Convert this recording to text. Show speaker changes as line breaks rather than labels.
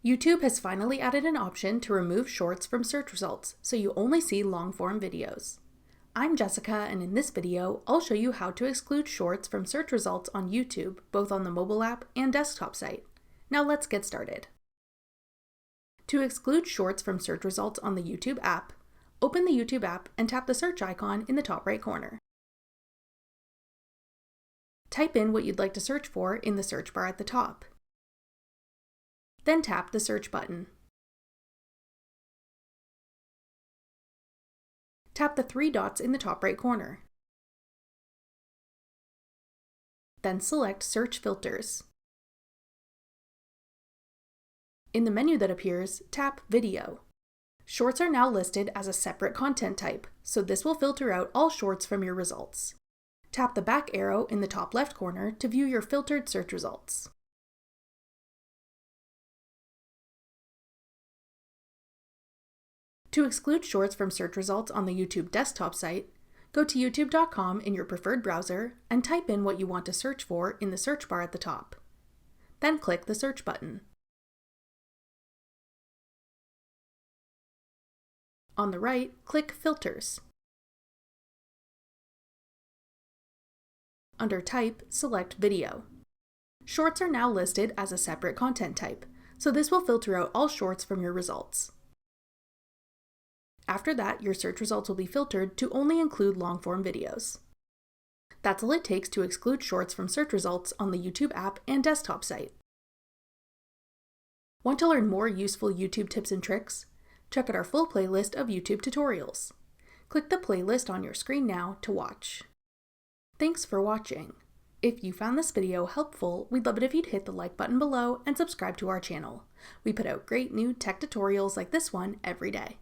YouTube has finally added an option to remove shorts from search results, so you only see long-form videos. I'm Jessica, and in this video, I'll show you how to exclude shorts from search results on YouTube, both on the mobile app and desktop site. Now let's get started. To exclude shorts from search results on the YouTube app, open the YouTube app and tap the search icon in the top right corner. Type in what you'd like to search for in the search bar at the top. Then tap the search button. Tap the three dots in the top right corner. Then select Search Filters. In the menu that appears, tap Video. Shorts are now listed as a separate content type, so this will filter out all shorts from your results. Tap the back arrow in the top left corner to view your filtered search results. To exclude shorts from search results on the YouTube desktop site, go to youtube.com in your preferred browser and type in what you want to search for in the search bar at the top. Then click the search button. On the right, click Filters. Under Type, select Video. Shorts are now listed as a separate content type, so this will filter out all shorts from your results. After that, your search results will be filtered to only include long-form videos. That's all it takes to exclude shorts from search results on the YouTube app and desktop site. Want to learn more useful YouTube tips and tricks? Check out our full playlist of YouTube tutorials. Click the playlist on your screen now to watch. Thanks for watching. If you found this video helpful, we'd love it if you'd hit the like button below and subscribe to our channel. We put out great new tech tutorials like this one every day.